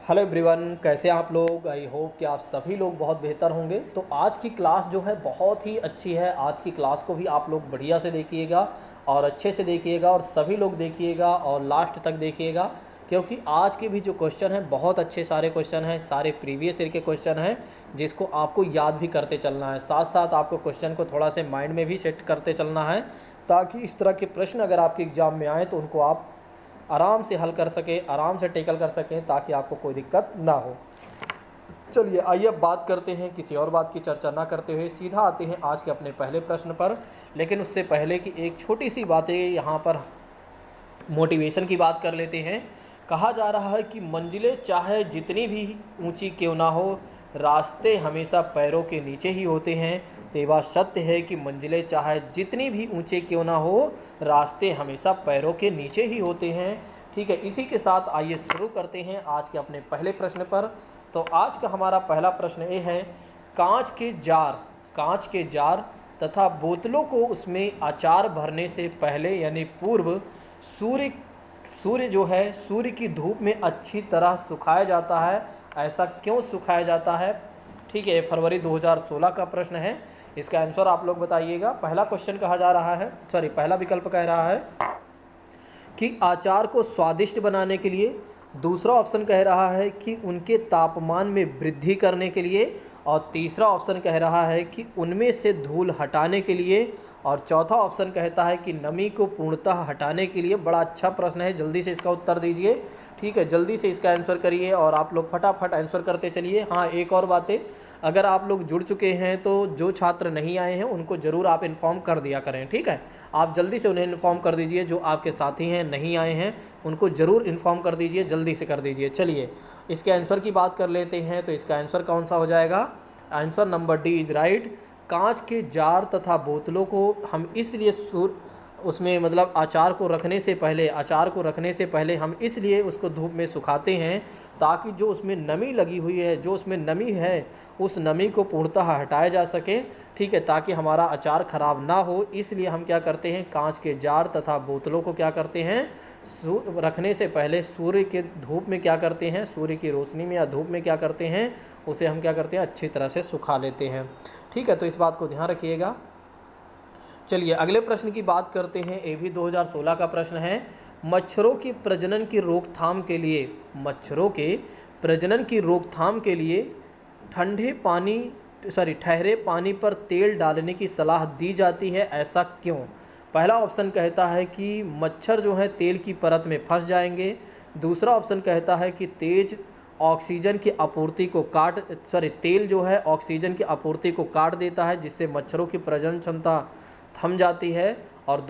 Hello everyone, कैसे हैं आप लोग। आई होप कि आप सभी लोग बहुत बेहतर होंगे। तो आज की क्लास जो है बहुत ही अच्छी है। आज की क्लास को भी आप लोग बढ़िया से देखिएगा और अच्छे से देखिएगा और सभी लोग देखिएगा और लास्ट तक देखिएगा, क्योंकि आज के भी जो क्वेश्चन हैं बहुत अच्छे सारे क्वेश्चन हैं, सारे प्रीवियस ईयर के क्वेश्चन हैं जिसको आपको याद भी करते चलना है। साथ साथ आपको क्वेश्चन को थोड़ा से माइंड में भी सेट करते चलना है, ताकि इस तरह के प्रश्न अगर आपके एग्ज़ाम में आए तो उनको आप आराम से हल कर सकें, आराम से टेकल कर सकें, ताकि आपको कोई दिक्कत ना हो। चलिए आइए अब बात करते हैं, किसी और बात की चर्चा ना करते हुए सीधा आते हैं आज के अपने पहले प्रश्न पर। लेकिन उससे पहले की एक छोटी सी बातें यहाँ पर मोटिवेशन की बात कर लेते हैं। कहा जा रहा है कि मंजिलें चाहे जितनी भी ऊंची क्यों ना हो, रास्ते हमेशा पैरों के नीचे ही होते हैं। तो ये बात सत्य है कि मंजिलें चाहे जितनी भी ऊंचे क्यों ना हो, रास्ते हमेशा पैरों के नीचे ही होते हैं। ठीक है, इसी के साथ आइए शुरू करते हैं आज के अपने पहले प्रश्न पर। तो आज का हमारा पहला प्रश्न ये है, कांच के जार तथा बोतलों को उसमें अचार भरने से पहले यानी पूर्व सूर्य सूर्य जो है सूर्य की धूप में अच्छी तरह सुखाया जाता है। ऐसा क्यों सुखाया जाता है? ठीक है, फरवरी 2016 का प्रश्न है। इसका आंसर आप लोग बताइएगा। पहला क्वेश्चन कहा जा रहा है, पहला विकल्प कह रहा है कि अचार को स्वादिष्ट बनाने के लिए। दूसरा ऑप्शन कह रहा है कि उनके तापमान में वृद्धि करने के लिए। और तीसरा ऑप्शन कह रहा है कि उनमें से धूल हटाने के लिए। और चौथा ऑप्शन कहता है कि नमी को पूर्णतः हटाने के लिए। बड़ा अच्छा प्रश्न है, जल्दी से इसका उत्तर दीजिए। ठीक है, जल्दी से इसका आंसर करिए और आप लोग फटाफट आंसर करते चलिए। हाँ, एक और बातें, अगर आप लोग जुड़ चुके हैं तो जो छात्र नहीं आए हैं उनको ज़रूर आप इन्फॉर्म कर दिया करें। ठीक है, आप जल्दी से उन्हें इन्फॉर्म कर दीजिए। जो आपके साथी हैं नहीं आए हैं उनको ज़रूर इन्फॉर्म कर दीजिए, जल्दी से कर दीजिए। चलिए इसके आंसर की बात कर लेते हैं। तो इसका आंसर कौन सा हो जाएगा? Answer number D is right. कांच के जार तथा बोतलों को हम इसलिए उसमें मतलब अचार को रखने से पहले हम इसलिए उसको धूप में सुखाते हैं, ताकि जो उसमें नमी लगी हुई है, जो उसमें नमी है, उस नमी को पूर्णतः हटाया जा सके। ठीक है, ताकि हमारा अचार ख़राब ना हो। इसलिए हम क्या करते हैं, कांच के जार तथा बोतलों को क्या करते हैं, रखने से पहले सूर्य के धूप में क्या करते हैं, सूर्य की रोशनी में या धूप में क्या करते हैं, उसे हम क्या करते हैं, अच्छी तरह से सुखा लेते हैं। ठीक है, तो इस बात को ध्यान रखिएगा। चलिए अगले प्रश्न की बात करते हैं। ये भी 2016 का प्रश्न है। मच्छरों के प्रजनन की रोकथाम के लिए ठहरे पानी पर तेल डालने की सलाह दी जाती है, ऐसा क्यों? पहला ऑप्शन कहता है कि मच्छर जो है तेल की परत में फंस जाएंगे। दूसरा ऑप्शन कहता है कि तेल जो है ऑक्सीजन की आपूर्ति को काट देता है, जिससे मच्छरों की प्रजनन क्षमता थम जाती है। और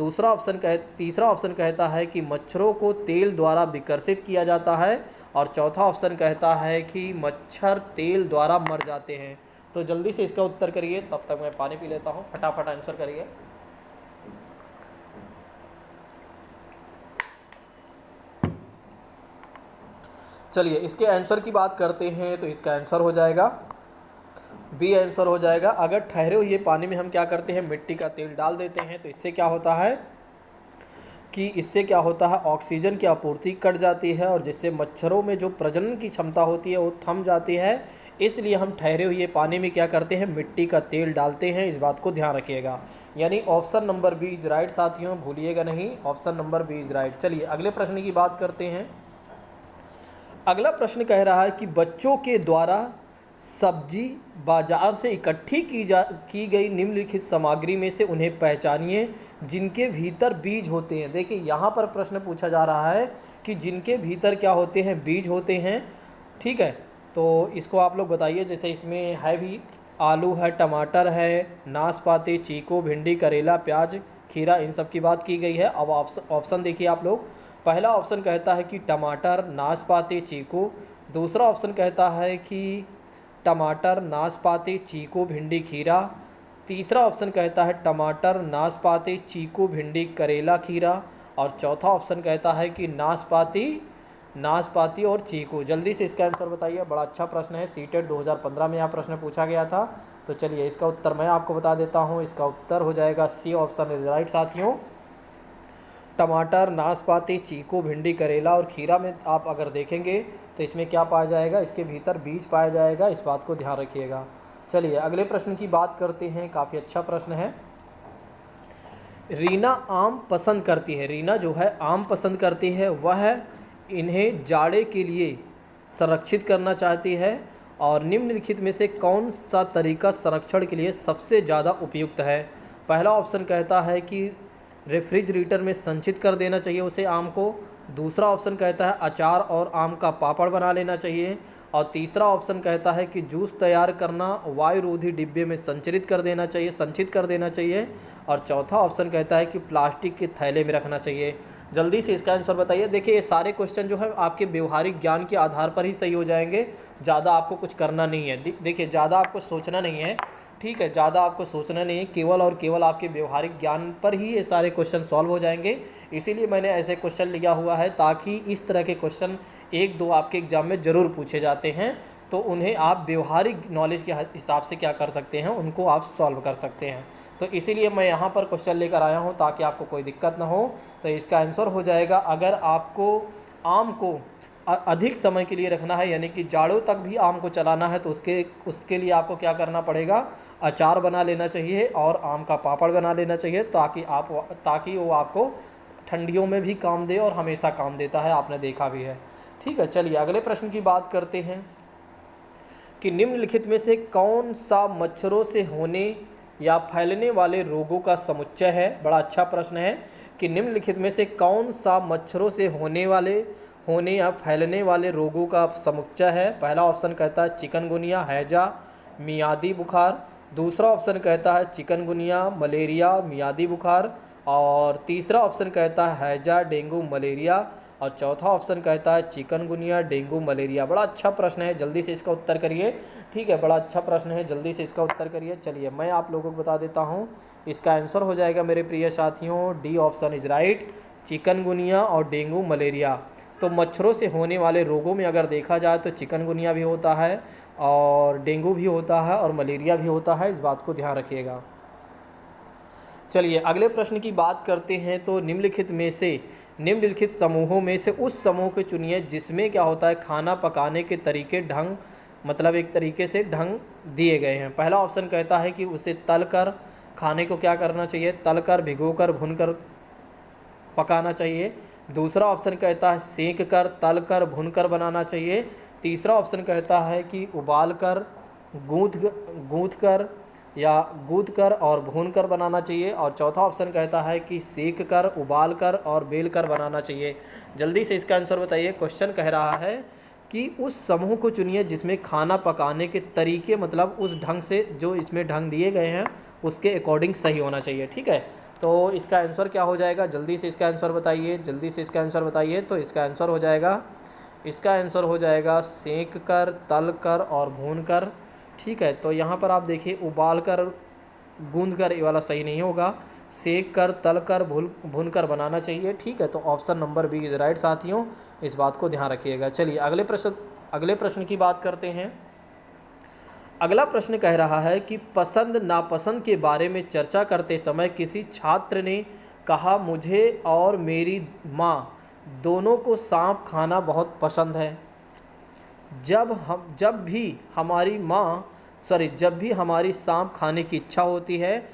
तीसरा ऑप्शन कहता है कि मच्छरों को तेल द्वारा विकर्षित किया जाता है। और चौथा ऑप्शन कहता है कि मच्छर तेल द्वारा मर जाते हैं। तो जल्दी से इसका उत्तर करिए, तब तक मैं पानी पी लेता हूँ। फटाफट आंसर करिए। चलिए इसके आंसर की बात करते हैं। तो इसका आंसर हो जाएगा बी आंसर हो जाएगा। अगर ठहरे हुए पानी में हम क्या करते हैं, मिट्टी का तेल डाल देते हैं, तो इससे क्या होता है ऑक्सीजन की आपूर्ति कट जाती है, और जिससे मच्छरों में जो प्रजनन की क्षमता होती है वो थम जाती है। इसलिए हम ठहरे हुए पानी में क्या करते हैं, मिट्टी का तेल डालते हैं। इस बात को ध्यान रखिएगा। यानी option number B is right साथियों, भूलिएगा नहीं, option number B is right. चलिए अगले प्रश्न की बात करते हैं। अगला प्रश्न कह रहा है कि बच्चों के द्वारा सब्जी बाजार से इकट्ठी की गई निम्नलिखित सामग्री में से उन्हें पहचानिए जिनके भीतर बीज होते हैं। देखिए यहाँ पर प्रश्न पूछा जा रहा है कि जिनके भीतर क्या होते हैं, बीज होते हैं। ठीक है, तो इसको आप लोग बताइए। जैसे इसमें है भी, आलू है, टमाटर है, नाशपाती, चीकू, भिंडी, करेला, प्याज, खीरा, इन सब की बात की गई है। अब ऑप्शन देखिए आप लोग। पहला ऑप्शन कहता है कि टमाटर, नाशपाती, चीकू। दूसरा ऑप्शन कहता है कि टमाटर, नाशपाती, चीकू, भिंडी, खीरा। तीसरा ऑप्शन कहता है टमाटर, नाशपाती, चीकू, भिंडी, करेला, खीरा। और चौथा ऑप्शन कहता है कि नाशपाती और चीकू। जल्दी से इसका आंसर बताइए। बड़ा अच्छा प्रश्न है, सीटेट 2015 में यह प्रश्न पूछा गया था। तो चलिए इसका उत्तर मैं आपको बता देता हूँ। इसका उत्तर हो जाएगा सी ऑप्शन इज राइट साथियों। टमाटर, नाशपाती, चीकू, भिंडी, करेला और खीरा में आप अगर देखेंगे तो इसमें क्या पाया जाएगा, इसके भीतर बीज पाया जाएगा, इस बात को ध्यान रखिएगा। चलिए अगले प्रश्न की बात करते हैं, काफ़ी अच्छा प्रश्न है। रीना आम पसंद करती है, रीना जो है आम पसंद करती है, वह इन्हें जाड़े के लिए संरक्षित करना चाहती है और निम्नलिखित में से कौन सा तरीका संरक्षण के लिए सबसे ज़्यादा उपयुक्त है। पहला ऑप्शन कहता है कि रेफ्रिजरेटर में संचित कर देना चाहिए उसे आम को। दूसरा ऑप्शन कहता है अचार और आम का पापड़ बना लेना चाहिए। और तीसरा ऑप्शन कहता है कि जूस तैयार करना वायुरोधी डिब्बे में संचित कर देना चाहिए। और चौथा ऑप्शन कहता है कि प्लास्टिक के थैले में रखना चाहिए। जल्दी से इसका आंसर बताइए। देखिए ये सारे क्वेश्चन जो है आपके व्यवहारिक ज्ञान के आधार पर ही सही हो जाएंगे, ज़्यादा आपको कुछ करना नहीं है। देखिए ज़्यादा आपको सोचना नहीं है, ठीक है, ज़्यादा आपको सोचना नहीं है, केवल और केवल आपके व्यवहारिक ज्ञान पर ही ये सारे क्वेश्चन सॉल्व हो जाएंगे। इसीलिए मैंने ऐसे क्वेश्चन लिया हुआ है ताकि इस तरह के क्वेश्चन एक दो आपके एग्जाम में ज़रूर पूछे जाते हैं, तो उन्हें आप व्यवहारिक नॉलेज के हिसाब से क्या कर सकते हैं, उनको आप सॉल्व कर सकते हैं। तो इसीलिए मैं यहाँ पर क्वेश्चन लेकर आया हूँ ताकि आपको कोई दिक्कत ना हो। तो इसका आंसर हो जाएगा, अगर आपको आम को अधिक समय के लिए रखना है, यानी कि जाड़ों तक भी आम को चलाना है, तो उसके लिए आपको क्या करना पड़ेगा, अचार बना लेना चाहिए और आम का पापड़ बना लेना चाहिए, ताकि वो आपको ठंडियों में भी काम दे और हमेशा काम देता है, आपने देखा भी है। ठीक है, चलिए अगले प्रश्न की बात करते हैं कि निम्नलिखित में से कौन सा मच्छरों से होने या फैलने वाले रोगों का समुच्चय है। बड़ा अच्छा प्रश्न है कि निम्नलिखित में से कौन सा मच्छरों से होने या फैलने वाले रोगों का समुच्चय है। पहला ऑप्शन कहता है चिकनगुनिया, हैजा, मियादी बुखार। दूसरा ऑप्शन कहता है चिकनगुनिया, मलेरिया, मियादी बुखार। और तीसरा ऑप्शन कहता है हैजा, डेंगू, मलेरिया। और चौथा ऑप्शन कहता है चिकनगुनिया, डेंगू, मलेरिया। बड़ा अच्छा प्रश्न है, जल्दी से इसका उत्तर करिए। ठीक है, बड़ा अच्छा प्रश्न है, जल्दी से इसका उत्तर करिए। चलिए मैं आप लोगों को बता देता हूँ, इसका आंसर हो जाएगा मेरे प्रिय साथियों, D option is right, chikungunya और डेंगू मलेरिया। तो मच्छरों से होने वाले रोगों में अगर देखा जाए तो चिकनगुनिया भी होता है और डेंगू भी होता है और मलेरिया भी होता है, इस बात को ध्यान रखिएगा। चलिए अगले प्रश्न की बात करते हैं। तो निम्नलिखित समूहों में से उस समूह को चुनिए जिसमें क्या होता है, खाना पकाने के तरीके ढंग, मतलब एक तरीके से ढंग दिए गए हैं। पहला ऑप्शन कहता है कि उसे तलकर खाने को क्या करना चाहिए, तलकर, भिगोकर, भूनकर पकाना चाहिए। दूसरा ऑप्शन कहता है सेंक कर, तलकर, भूनकर बनाना चाहिए। तीसरा ऑप्शन कहता है कि उबालकर, गूँथ कर और भूनकर बनाना चाहिए। और चौथा ऑप्शन कहता है कि सेक कर, उबाल कर और बेल कर बनाना चाहिए। जल्दी से इसका आंसर बताइए। क्वेश्चन कह रहा है कि उस समूह को चुनिए जिसमें खाना पकाने के तरीके, मतलब उस ढंग से जो इसमें ढंग दिए गए हैं उसके अकॉर्डिंग सही होना चाहिए। ठीक है, तो इसका आंसर क्या हो जाएगा, जल्दी से इसका आंसर बताइए, जल्दी से इसका आंसर बताइए। तो इसका आंसर हो जाएगा सेक कर, तल कर और भून कर। ठीक है, तो यहाँ पर आप देखिए उबाल कर, गूंद कर, ये वाला सही नहीं होगा, सेक कर, तल कर, भून कर बनाना चाहिए। ठीक है, तो option number B is right साथियों, इस बात को ध्यान रखिएगा। चलिए अगले प्रश्न की बात करते हैं। अगला प्रश्न कह रहा है कि पसंद नापसंद के बारे में चर्चा करते समय किसी छात्र ने कहा, मुझे और मेरी माँ दोनों को सांप खाना बहुत पसंद है। जब भी हमारी सांप खाने की इच्छा होती है,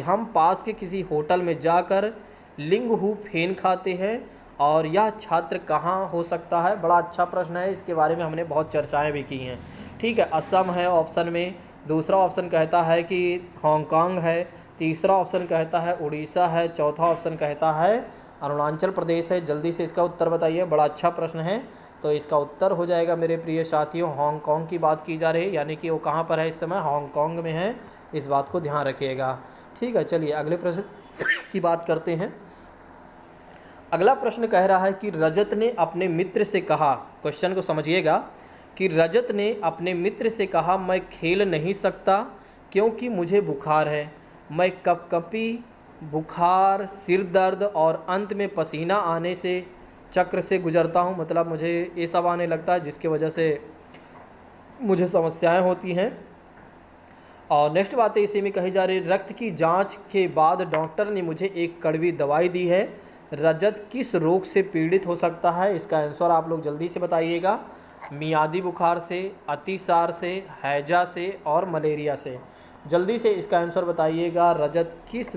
हम पास के किसी होटल में जाकर लिंगहू फेन खाते हैं। और यह छात्र कहाँ हो सकता है। बड़ा अच्छा प्रश्न है, इसके बारे में हमने बहुत चर्चाएं भी की हैं। ठीक है, असम है ऑप्शन में, दूसरा ऑप्शन कहता है कि हांगकांग है, तीसरा ऑप्शन कहता है उड़ीसा है, चौथा ऑप्शन कहता है अरुणाचल प्रदेश है। जल्दी से इसका उत्तर बताइए। बड़ा अच्छा प्रश्न है, तो इसका उत्तर हो जाएगा मेरे प्रिय साथियों, हांगकांग की बात की जा रही है, यानी कि वो कहाँ पर है इस समय, हांगकांग में है, इस बात को ध्यान रखिएगा। ठीक है, चलिए अगले प्रश्न की बात करते हैं। अगला प्रश्न कह रहा है कि रजत ने अपने मित्र से कहा, क्वेश्चन को समझिएगा, कि रजत ने अपने मित्र से कहा, मैं खेल नहीं सकता क्योंकि मुझे बुखार है। मैं कपकपी, बुखार, सिर दर्द और अंत में पसीना आने से चक्र से गुजरता हूँ, मतलब मुझे ये सब आने लगता है जिसकी वजह से मुझे समस्याएं होती हैं। और नेक्स्ट बात है इसी में कही जा रही है, रक्त की जांच के बाद डॉक्टर ने मुझे एक कड़वी दवाई दी है रजत किस रोग से पीड़ित हो सकता है? इसका आंसर आप लोग जल्दी से बताइएगा। मियादी बुखार से, अतिसार से, हैजा से और मलेरिया से। जल्दी से इसका आंसर बताइएगा। रजत किस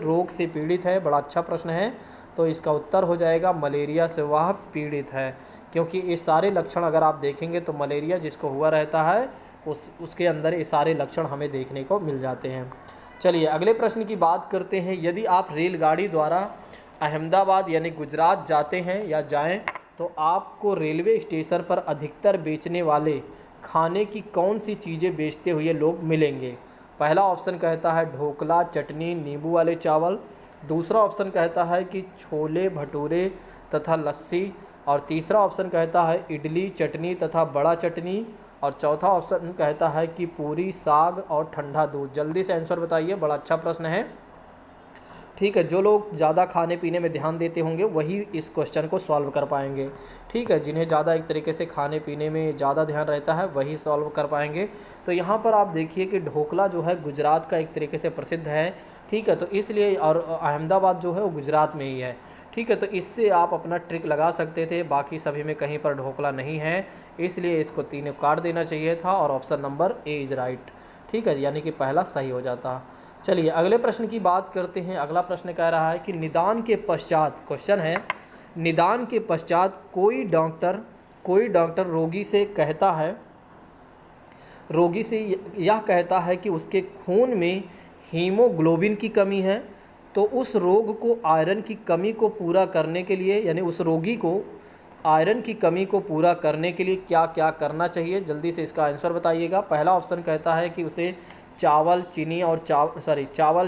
रोग से पीड़ित है? बड़ा अच्छा प्रश्न है। तो इसका उत्तर हो जाएगा मलेरिया से वह पीड़ित है, क्योंकि ये सारे लक्षण अगर आप देखेंगे तो मलेरिया जिसको हुआ रहता है उसके अंदर ये सारे लक्षण हमें देखने को मिल जाते हैं। चलिए अगले प्रश्न की बात करते हैं। यदि आप रेलगाड़ी द्वारा अहमदाबाद यानी गुजरात जाते हैं या जाएं तो आपको रेलवे स्टेशन पर अधिकतर बेचने वाले खाने की कौन सी चीज़ें बेचते हुए लोग मिलेंगे? पहला ऑप्शन कहता है ढोकला, चटनी, नींबू वाले चावल। दूसरा ऑप्शन कहता है कि छोले भटूरे तथा लस्सी। और तीसरा ऑप्शन कहता है इडली, चटनी तथा बड़ा चटनी। और चौथा ऑप्शन कहता है कि पूरी, साग और ठंडा दूध। जल्दी से आंसर बताइए, बड़ा अच्छा प्रश्न है। ठीक है, जो लोग ज़्यादा खाने पीने में ध्यान देते होंगे वही इस क्वेश्चन को सॉल्व कर पाएंगे। ठीक है, जिन्हें ज़्यादा एक तरीके से खाने पीने में ज़्यादा ध्यान रहता है वही सॉल्व कर पाएंगे। तो यहाँ पर आप देखिए कि ढोकला जो है गुजरात का एक तरीके से प्रसिद्ध है। ठीक है, तो इसलिए और अहमदाबाद जो है वो गुजरात में ही है। ठीक है, तो इससे आप अपना ट्रिक लगा सकते थे। बाकी सभी में कहीं पर ढोकला नहीं है, इसलिए इसको 3 काट देना चाहिए था और option number A is right. ठीक है, यानी कि पहला सही हो जाता। चलिए अगले प्रश्न की बात करते हैं। अगला प्रश्न कह रहा है कि निदान के पश्चात, क्वेश्चन है, निदान के पश्चात कोई डॉक्टर रोगी से यह कहता है कि उसके खून में हीमोग्लोबिन की कमी है। तो उस रोग को आयरन की कमी को पूरा करने के लिए, यानी उस रोगी को आयरन की कमी को पूरा करने के लिए क्या क्या करना चाहिए? जल्दी से इसका आंसर बताइएगा। पहला ऑप्शन कहता है कि उसे चावल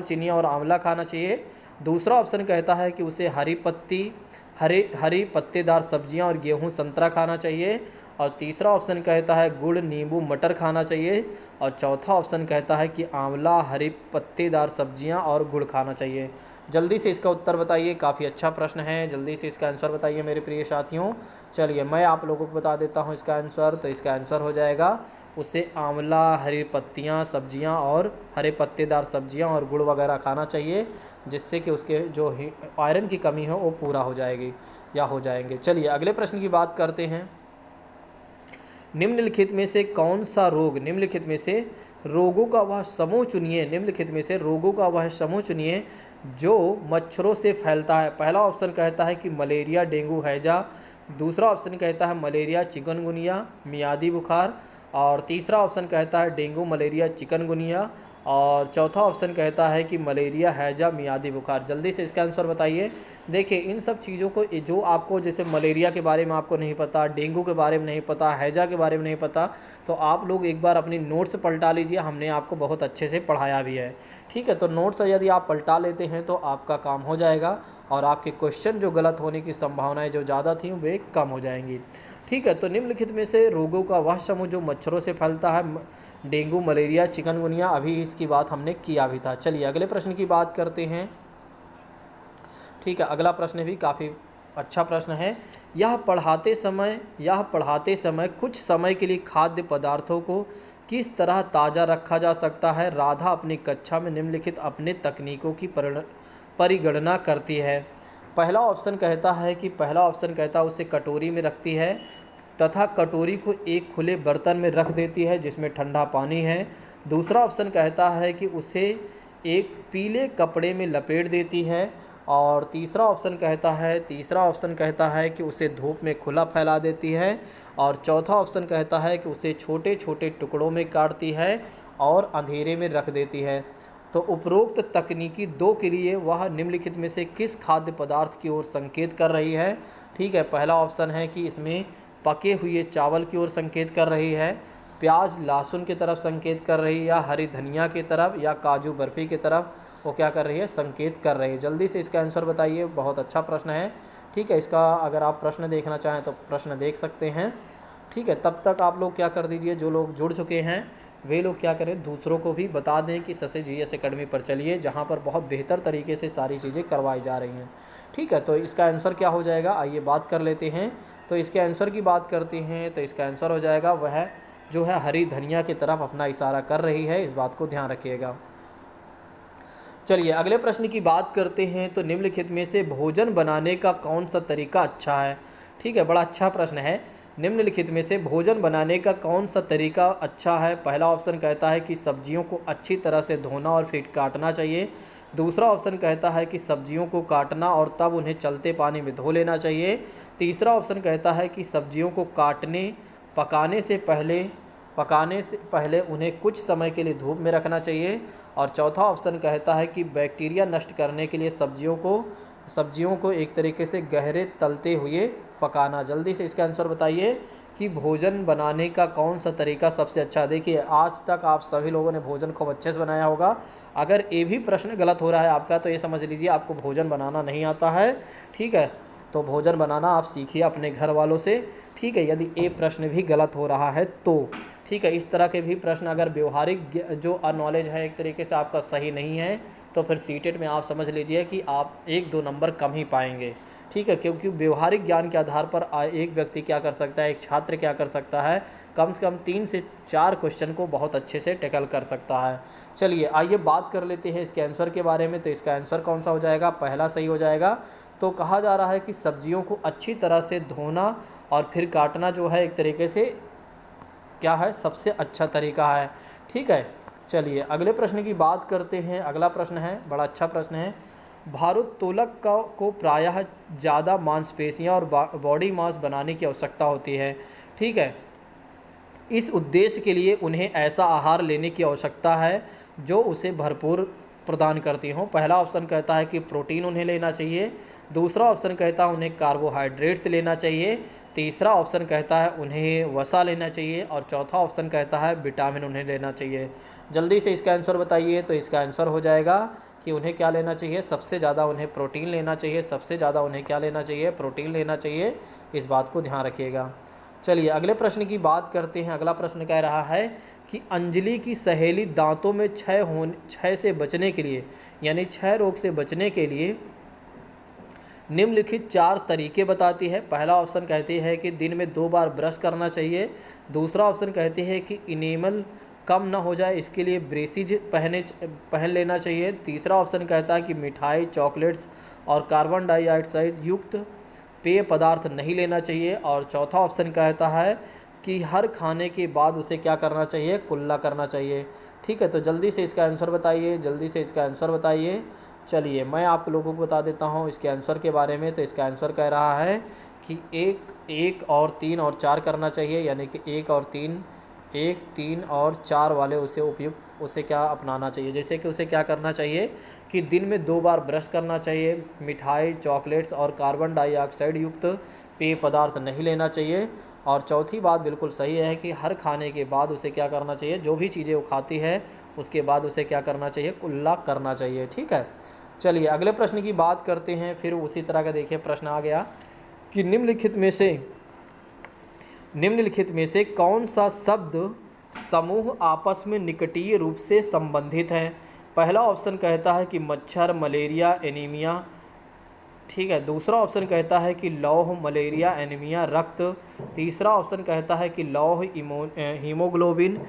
चीनी और आंवला खाना चाहिए। दूसरा ऑप्शन कहता है कि उसे हरी पत्तेदार सब्जियां और गेहूं संतरा खाना चाहिए। और तीसरा ऑप्शन कहता है गुड़ नींबू मटर खाना चाहिए। और चौथा ऑप्शन कहता है कि आंवला, हरी पत्तेदार सब्जियां और गुड़ खाना चाहिए। जल्दी से इसका उत्तर बताइए। काफ़ी अच्छा प्रश्न है, जल्दी से इसका आंसर बताइए मेरे प्रिय साथियों। चलिए मैं आप लोगों को बता देता हूँ इसका आंसर। तो इसका आंसर हो जाएगा उसे आंवला, हरी पत्तियाँ सब्जियाँ और हरे पत्तेदार सब्जियाँ और गुड़ वगैरह खाना चाहिए, जिससे कि उसके जो आयरन की कमी है वो पूरा हो जाएगी या हो जाएंगे। चलिए अगले प्रश्न की बात करते हैं। निम्नलिखित में से रोगों का वह समूह चुनिए जो मच्छरों से फैलता है। पहला ऑप्शन कहता है कि मलेरिया, डेंगू, हैजा। दूसरा ऑप्शन कहता है मलेरिया, चिकनगुनिया, मियादी बुखार। और तीसरा ऑप्शन कहता है डेंगू, मलेरिया, चिकनगुनिया। और चौथा ऑप्शन कहता है कि मलेरिया, हैजा, मियादी बुखार। जल्दी से इसका आंसर बताइए। देखिए इन सब चीज़ों को, जो आपको जैसे मलेरिया के बारे में आपको नहीं पता, डेंगू के बारे में नहीं पता, हैजा के बारे में नहीं पता, तो आप लोग एक बार अपनी नोट्स पलटा लीजिए। हमने आपको बहुत अच्छे से पढ़ाया भी है। ठीक है, तो नोट्स यदि आप पलटा लेते हैं तो आपका काम हो जाएगा और आपके क्वेश्चन जो गलत होने की संभावनाएँ जो ज़्यादा थी वे कम हो जाएंगी। ठीक है, तो निम्नलिखित में से रोगों का वह समूह जो मच्छरों से फैलता है, डेंगू, मलेरिया, चिकनगुनिया, अभी इसकी बात हमने किया भी था। चलिए अगले प्रश्न की बात करते हैं। ठीक है, अगला प्रश्न भी काफ़ी अच्छा प्रश्न है। यह पढ़ाते समय कुछ समय के लिए खाद्य पदार्थों को किस तरह ताज़ा रखा जा सकता है? राधा अपनी कक्षा में निम्नलिखित अपने तकनीकों की परिगणना करती है। पहला ऑप्शन कहता है उसे कटोरी में रखती है तथा कटोरी को एक खुले बर्तन में रख देती है जिसमें ठंडा पानी है। दूसरा ऑप्शन कहता है कि उसे एक पीले कपड़े में लपेट देती है। और तीसरा ऑप्शन कहता है कि उसे धूप में खुला फैला देती है। और चौथा ऑप्शन कहता है कि उसे छोटे छोटे टुकड़ों में काटती है और अंधेरे में रख देती है। तो उपरोक्त तकनीकी 2 के लिए वह निम्नलिखित में से किस खाद्य पदार्थ की ओर संकेत कर रही है? ठीक है, पहला ऑप्शन है कि इसमें पके हुए चावल की ओर संकेत कर रही है, प्याज लहसुन की तरफ संकेत कर रही है, या हरी धनिया की तरफ, या काजू बर्फ़ी की तरफ वो क्या कर रही है? संकेत कर रही है। जल्दी से इसका आंसर बताइए। बहुत अच्छा प्रश्न है। ठीक है, इसका अगर आप प्रश्न देखना चाहें तो प्रश्न देख सकते हैं। ठीक है, तब तक आप लोग क्या कर दीजिए, जो लोग जुड़ चुके हैं वे लोग क्या करें, दूसरों को भी बता दें कि ससे जीएस एकेडमी पर चलिए, जहाँ पर बहुत बेहतर तरीके से सारी चीज़ें करवाई जा रही हैं। ठीक है, तो इसका आंसर क्या हो जाएगा, आइए बात कर लेते हैं। तो इसके आंसर की बात करते हैं तो इसका आंसर हो जाएगा वह जो है हरी धनिया की तरफ अपना इशारा कर रही है। इस बात को ध्यान रखिएगा। चलिए अगले प्रश्न की बात करते हैं। तो निम्नलिखित में से भोजन बनाने का कौन सा तरीका अच्छा है? ठीक है, बड़ा अच्छा प्रश्न है। निम्नलिखित में से भोजन बनाने का कौन सा तरीका अच्छा है? पहला ऑप्शन कहता है कि सब्जियों को अच्छी तरह से धोना और फिर काटना चाहिए। दूसरा ऑप्शन कहता है कि सब्जियों को काटना और तब उन्हें चलते पानी में धो लेना चाहिए। तीसरा ऑप्शन कहता है कि सब्जियों को पकाने से पहले उन्हें कुछ समय के लिए धूप में रखना चाहिए। और चौथा ऑप्शन कहता है कि बैक्टीरिया नष्ट करने के लिए सब्जियों को एक तरीके से गहरे तलते हुए पकाना। जल्दी से इसका आंसर बताइए कि भोजन बनाने का कौन सा तरीका सबसे अच्छा। देखिए आज तक आप सभी लोगों ने भोजन खूब अच्छे से बनाया होगा। अगर ये भी प्रश्न गलत हो रहा है आपका तो ये समझ लीजिए आपको भोजन बनाना नहीं आता है। ठीक है, तो भोजन बनाना आप सीखिए अपने घर वालों से। ठीक है, यदि ये प्रश्न भी गलत हो रहा है तो ठीक है, इस तरह के भी प्रश्न अगर व्यवहारिक जो नॉलेज है एक तरीके से आपका सही नहीं है तो फिर सीटेट में आप समझ लीजिए कि आप 1-2 नंबर कम ही पाएंगे। ठीक है, क्योंकि व्यवहारिक ज्ञान के आधार पर एक व्यक्ति क्या कर सकता है, एक छात्र क्या कर सकता है, कम से कम 3 से 4 क्वेश्चन को बहुत अच्छे से टैकल कर सकता है। चलिए आइए बात कर लेते हैं इसके आंसर के बारे में। तो इसका आंसर कौन सा हो जाएगा? पहला सही हो जाएगा। तो कहा जा रहा है कि सब्जियों को अच्छी तरह से धोना और फिर काटना जो है एक तरीके से क्या है, सबसे अच्छा तरीका है। ठीक है, चलिए अगले प्रश्न की बात करते हैं। अगला प्रश्न है, बड़ा अच्छा प्रश्न है। भारोत्तोलक को प्रायः ज़्यादा मांसपेशियां और बॉडी मास बनाने की आवश्यकता होती है। ठीक है, इस उद्देश्य के लिए उन्हें ऐसा आहार लेने की आवश्यकता है जो उसे भरपूर प्रदान करती हो। पहला ऑप्शन कहता है कि प्रोटीन उन्हें लेना चाहिए। दूसरा ऑप्शन कहता है उन्हें कार्बोहाइड्रेट्स लेना चाहिए। तीसरा ऑप्शन कहता है उन्हें वसा लेना चाहिए। और चौथा ऑप्शन कहता है विटामिन उन्हें लेना चाहिए। जल्दी से इसका आंसर बताइए। तो इसका आंसर हो जाएगा कि उन्हें क्या लेना चाहिए? सबसे ज़्यादा उन्हें प्रोटीन लेना चाहिए। सबसे ज़्यादा उन्हें क्या लेना चाहिए? प्रोटीन लेना चाहिए। इस बात को ध्यान रखिएगा। चलिए अगले प्रश्न की बात करते हैं। अगला प्रश्न कह रहा है कि अंजलि की सहेली दांतों में क्षय से बचने के लिए यानी क्षय रोग से बचने के लिए निम्नलिखित 4 तरीके बताती है। पहला ऑप्शन कहती है कि दिन में 2 बार ब्रश करना चाहिए। दूसरा ऑप्शन कहती है कि इनेमल कम ना हो जाए इसके लिए ब्रेसिज पहन लेना चाहिए। तीसरा ऑप्शन कहता है कि मिठाई, चॉकलेट्स और कार्बन डाइऑक्साइड युक्त पेय पदार्थ नहीं लेना चाहिए। और चौथा ऑप्शन कहता है कि हर खाने के बाद उसे क्या करना चाहिए? कुल्ला करना चाहिए। ठीक है, तो जल्दी से इसका आंसर बताइए। जल्दी से इसका आंसर बताइए। चलिए मैं आप लोगों को बता देता हूँ इसके आंसर के बारे में। तो इसका आंसर कह रहा है कि 1 और 3 और 4 करना चाहिए, यानी कि 1, 3 और 4 वाले उसे क्या अपनाना चाहिए। जैसे कि उसे क्या करना चाहिए कि दिन में 2 बार ब्रश करना चाहिए, मिठाई, चॉकलेट्स और कार्बन डाइऑक्साइड युक्त पेय पदार्थ नहीं लेना चाहिए। और चौथी बात बिल्कुल सही है कि हर खाने के बाद उसे क्या करना चाहिए? जो भी चीज़ें वो खाती है उसके बाद उसे क्या करना चाहिए? कुल्ला करना चाहिए। ठीक है, चलिए अगले प्रश्न की बात करते हैं। फिर उसी तरह का देखिए प्रश्न आ गया कि निम्नलिखित में से कौन सा शब्द समूह आपस में निकटीय रूप से संबंधित है। पहला ऑप्शन कहता है कि मच्छर, मलेरिया, एनीमिया। ठीक है, दूसरा ऑप्शन कहता है कि लौह, मलेरिया, एनीमिया, रक्त। तीसरा ऑप्शन कहता है कि लौह, हीमोग्लोबिन,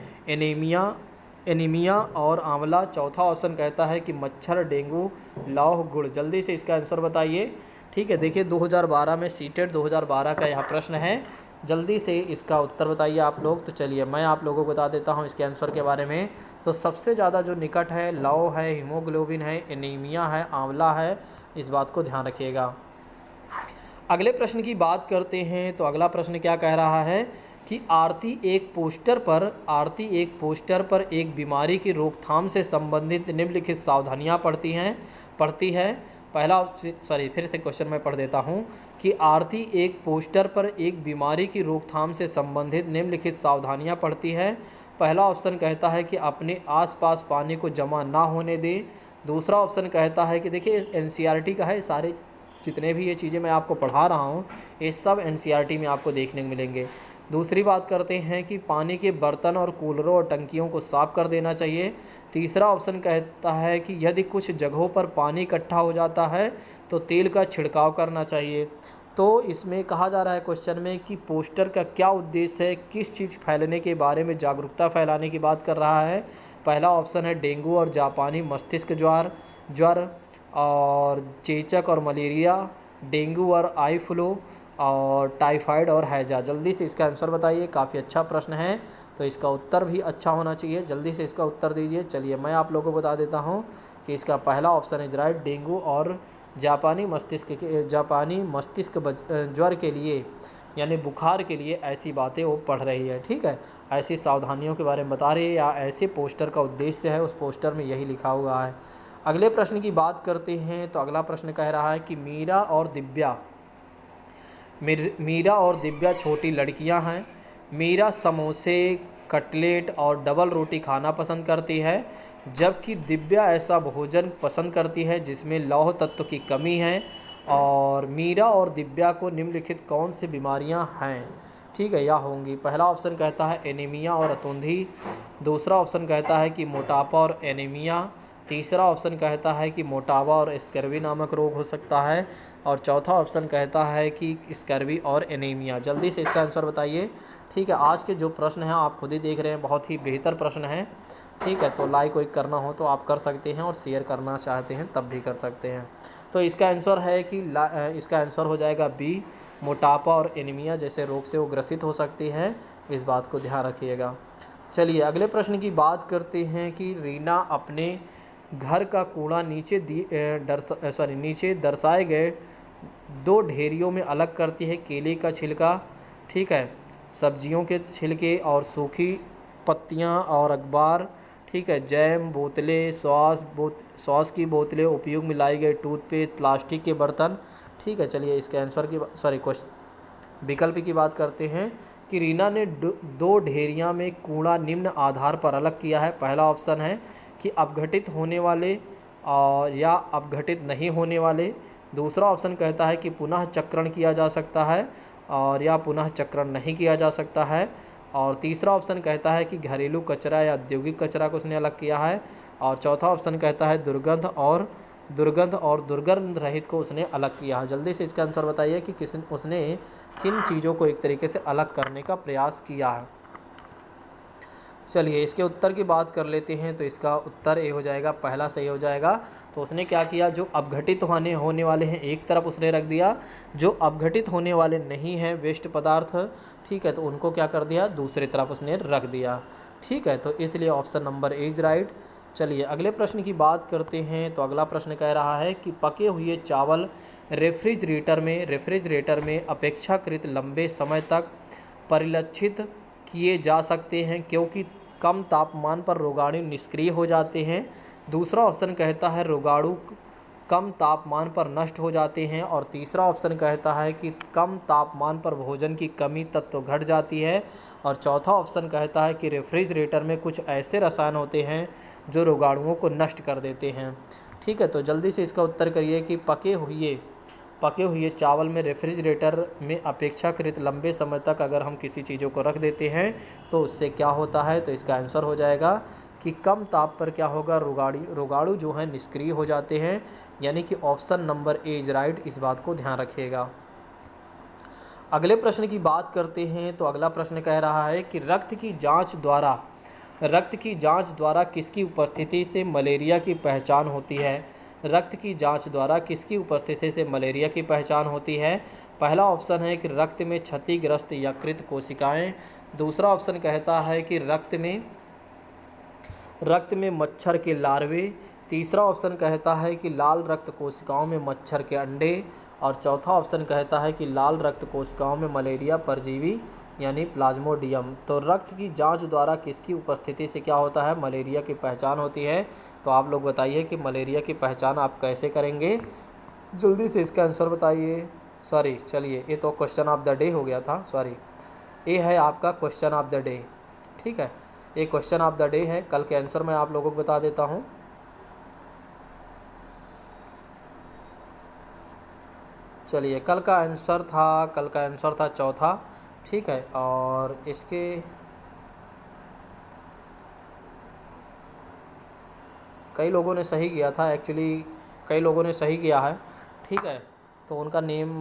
एनीमिया और आंवला। चौथा ऑप्शन कहता है कि मच्छर, डेंगू, लौह, गुड़। जल्दी से इसका आंसर बताइए। ठीक है, देखिए 2012 में सीटेट 2012 का यह प्रश्न है। जल्दी से इसका उत्तर बताइए आप लोग। तो चलिए मैं आप लोगों को बता देता हूँ इसके आंसर के बारे में। तो सबसे ज़्यादा जो निकट है लौह है, हीमोग्लोबिन है, एनीमिया है, आंवला है। इस बात को ध्यान रखिएगा। अगले प्रश्न की बात करते हैं। तो अगला प्रश्न क्या कह रहा है कि आरती एक पोस्टर पर एक बीमारी की रोकथाम से संबंधित निम्नलिखित सावधानियां पढ़ती है। फिर से क्वेश्चन मैं पढ़ देता हूं कि आरती एक पोस्टर पर एक बीमारी की रोकथाम से संबंधित निम्नलिखित सावधानियां पढ़ती है। पहला ऑप्शन कहता है कि अपने आसपास पानी को जमा ना होने दे। दूसरा ऑप्शन कहता है कि देखिए एनसीईआरटी का है, सारे जितने भी ये चीज़ें मैं आपको पढ़ा रहा हूँ ये सब एनसीईआरटी में आपको देखने को मिलेंगे। दूसरी बात करते हैं कि पानी के बर्तन और कूलरों और टंकियों को साफ कर देना चाहिए। तीसरा ऑप्शन कहता है कि यदि कुछ जगहों पर पानी इकट्ठा हो जाता है तो तेल का छिड़काव करना चाहिए। तो इसमें कहा जा रहा है क्वेश्चन में कि पोस्टर का क्या उद्देश्य है, किस चीज़ फैलने के बारे में जागरूकता फैलाने की बात कर रहा है। पहला ऑप्शन है डेंगू और जापानी मस्तिष्क ज्वार। ज्वर और चेचक और मलेरिया, डेंगू और आई फ्लू और टाइफाइड और हैजा। जल्दी से इसका आंसर बताइए। काफ़ी अच्छा प्रश्न है, तो इसका उत्तर भी अच्छा होना चाहिए। जल्दी से इसका उत्तर दीजिए। चलिए मैं आप लोगों को बता देता हूँ कि इसका पहला ऑप्शन इज राइट, डेंगू और जापानी मस्तिष्क ज्वर के लिए यानी बुखार के लिए ऐसी बातें वो पढ़ रही है। ठीक है, ऐसी सावधानियों के बारे में बता रही है या ऐसे पोस्टर का उद्देश्य है, उस पोस्टर में यही लिखा हुआ है। अगले प्रश्न की बात करते हैं, तो अगला प्रश्न कह रहा है कि मीरा और दिव्या छोटी लड़कियां हैं। मीरा समोसे, कटलेट और डबल रोटी खाना पसंद करती है, जबकि दिव्या ऐसा भोजन पसंद करती है जिसमें लौह तत्व की कमी है। और मीरा और दिव्या को निम्नलिखित कौन सी बीमारियां हैं, ठीक है, या होंगी। पहला ऑप्शन कहता है एनीमिया और अतुंधी, दूसरा ऑप्शन कहता है कि मोटापा और एनीमिया, तीसरा ऑप्शन कहता है कि मोटापा और स्कर्वी नामक रोग हो सकता है, और चौथा ऑप्शन कहता है कि स्कर्वी और एनीमिया। जल्दी से इसका आंसर बताइए। ठीक है, आज के जो प्रश्न हैं आप खुद ही देख रहे हैं, बहुत ही बेहतर प्रश्न हैं। ठीक है, तो लाइक वाइक करना हो तो आप कर सकते हैं, और शेयर करना चाहते हैं तब भी कर सकते हैं। तो इसका आंसर है कि इसका आंसर हो जाएगा बी, मोटापा और एनीमिया जैसे रोग से वो ग्रसित हो सकती हैं। इस बात को ध्यान रखिएगा। चलिए अगले प्रश्न की बात करते हैं कि रीना अपने घर का कूड़ा नीचे दर्शाए गए दो ढेरियों में अलग करती है। केले का छिलका, ठीक है, सब्जियों के छिलके और सूखी पत्तियां और अखबार, ठीक है, जैम, बोतलें, सॉस की बोतलें, उपयोग में लाई गई टूथपेस्ट, प्लास्टिक के बर्तन। ठीक है, चलिए इसके आंसर की विकल्प की बात करते हैं कि रीना ने दो ढेरियां में कूड़ा निम्न आधार पर अलग किया है। पहला ऑप्शन है कि अपघटित होने वाले और या अपघटित नहीं होने वाले, दूसरा ऑप्शन कहता है कि पुनः चक्रण किया जा सकता है और या पुनः चक्रण नहीं किया जा सकता है, और तीसरा ऑप्शन कहता है कि घरेलू कचरा या औद्योगिक कचरा को उसने अलग किया है, और चौथा ऑप्शन कहता है दुर्गंध और दुर्गंध रहित को उसने अलग किया है। जल्दी से इसका आंसर बताइए कि उसने किन चीज़ों को एक तरीके से अलग करने का प्रयास किया है। चलिए इसके उत्तर की बात कर लेते हैं, तो इसका उत्तर ए हो जाएगा, पहला सही हो जाएगा। तो उसने क्या किया, जो अपघटित होने वाले हैं एक तरफ उसने रख दिया, जो अपघटित होने वाले नहीं हैं वेस्ट पदार्थ, ठीक है, तो उनको क्या कर दिया, दूसरी तरफ उसने रख दिया। ठीक है, तो इसलिए option number A is right. चलिए अगले प्रश्न की बात करते हैं, तो अगला प्रश्न कह रहा है कि पके हुए चावल रेफ्रिजरेटर में अपेक्षाकृत लंबे समय तक परिलक्षित किए जा सकते हैं क्योंकि कम तापमान पर रोगाणु निष्क्रिय हो जाते हैं। दूसरा ऑप्शन कहता है रोगाणु कम तापमान पर नष्ट हो जाते हैं, और तीसरा ऑप्शन कहता है कि कम तापमान पर भोजन की कमी तत्व घट जाती है, और चौथा ऑप्शन कहता है कि रेफ्रिजरेटर में कुछ ऐसे रसायन होते हैं जो रोगाणुओं को नष्ट कर देते हैं। ठीक है, तो जल्दी से इसका उत्तर करिए कि पके हुए चावल में रेफ्रिजरेटर में अपेक्षाकृत लंबे समय तक अगर हम किसी चीज़ों को रख देते हैं तो उससे क्या होता है। तो इसका आंसर हो जाएगा कि कम ताप पर क्या होगा, रोगाणु जो है निष्क्रिय हो जाते हैं, यानी कि option number A is right. इस बात को ध्यान रखिएगा। अगले प्रश्न की बात करते हैं, तो अगला प्रश्न कह रहा है कि रक्त की जांच द्वारा किसकी उपस्थिति से मलेरिया की पहचान होती है। रक्त की जांच द्वारा किसकी उपस्थिति से मलेरिया की पहचान होती है। पहला ऑप्शन है कि रक्त में क्षतिग्रस्त यकृत कोशिकाएं, दूसरा ऑप्शन कहता है कि रक्त में मच्छर के लार्वे, तीसरा ऑप्शन कहता है कि लाल रक्त कोशिकाओं में मच्छर के अंडे, और चौथा ऑप्शन कहता है कि लाल रक्त कोशिकाओं में मलेरिया परजीवी यानी प्लाज्मोडियम। तो रक्त की जांच द्वारा किसकी उपस्थिति से क्या होता है, मलेरिया की पहचान होती है। तो आप लोग बताइए कि मलेरिया की पहचान आप कैसे करेंगे, जल्दी से इसका आंसर बताइए। सॉरी, चलिए ये तो क्वेश्चन ऑफ द डे हो गया था, सॉरी, ये है आपका क्वेश्चन ऑफ द डे। ठीक है, ये क्वेश्चन ऑफ द डे है, कल के आंसर मैं आप लोगों को बता देता हूँ। चलिए कल का आंसर था चौथा। ठीक है, और इसके कई लोगों ने सही किया था, एक्चुअली कई लोगों ने सही किया है। ठीक है, तो उनका नेम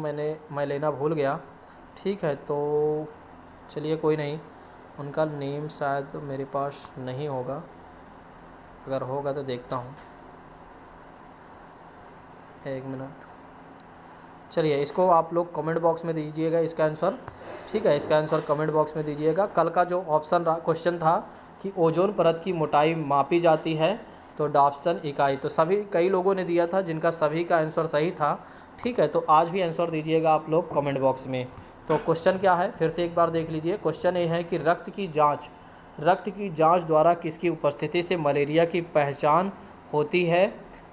मैं लेना भूल गया। ठीक है, तो चलिए कोई नहीं, उनका नेम शायद मेरे पास नहीं होगा, अगर होगा तो देखता हूँ। एक मिनट, चलिए इसको आप लोग कमेंट बॉक्स में दीजिएगा इसका आंसर, ठीक है, इसका आंसर कमेंट बॉक्स में दीजिएगा। कल का जो ऑप्शन क्वेश्चन था कि ओजोन परत की मोटाई मापी जाती है, तो डाप्सन इकाई, तो सभी कई लोगों ने दिया था जिनका सभी का आंसर सही था, ठीक है। तो आज भी आंसर दीजिएगा आप लोग कमेंट बॉक्स में। तो क्वेश्चन क्या है फिर से एक बार देख लीजिए। क्वेश्चन ये है कि रक्त की जांच द्वारा किसकी उपस्थिति से मलेरिया की पहचान होती है।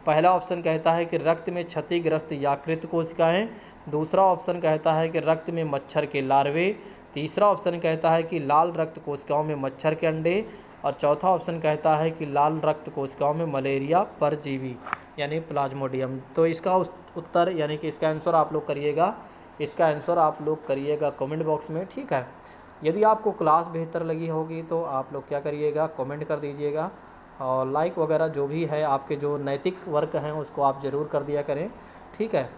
पहला ऑप्शन कहता है कि रक्त में क्षतिग्रस्त यकृत कोशिकाएं, दूसरा ऑप्शन कहता है कि रक्त में मच्छर के लार्वे, तीसरा ऑप्शन कहता है कि लाल रक्त कोशिकाओं में मच्छर के अंडे, और चौथा ऑप्शन कहता है कि लाल रक्त कोशिकाओं में मलेरिया परजीवी यानी प्लाज्मोडियम। तो इसका उत्तर यानी कि इसका आंसर आप लोग करिएगा, इसका आंसर आप लोग करिएगा कमेंट बॉक्स में, ठीक है। यदि आपको क्लास बेहतर लगी होगी तो आप लोग क्या करिएगा, कमेंट कर दीजिएगा, और लाइक वगैरह जो भी है आपके जो नैतिक वर्क हैं उसको आप ज़रूर कर दिया करें, ठीक है।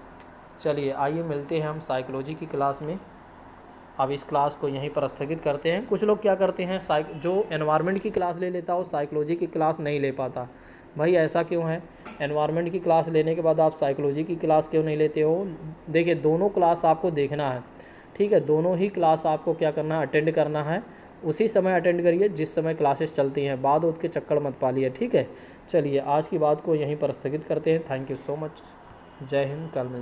चलिए आइए मिलते हैं हम साइकोलॉजी की क्लास में। अब इस क्लास को यहीं पर स्थगित करते हैं। कुछ लोग क्या करते हैं, जो एनवायरनमेंट की क्लास ले लेता हो साइकोलॉजी की क्लास नहीं ले पाता। भाई ऐसा क्यों है, एनवायरनमेंट की क्लास लेने के बाद आप साइकोलॉजी की क्लास क्यों नहीं लेते हो। देखिए दोनों क्लास आपको देखना है, ठीक है, दोनों ही क्लास आपको क्या करना है, अटेंड करना है। उसी समय अटेंड करिए जिस समय क्लासेस चलती हैं, बाद उठ के चक्कर मत पालिए, ठीक है। चलिए आज की बात को यहीं पर स्थगित करते हैं। थैंक यू सो मच, जय हिंद, कल मिलते हैं।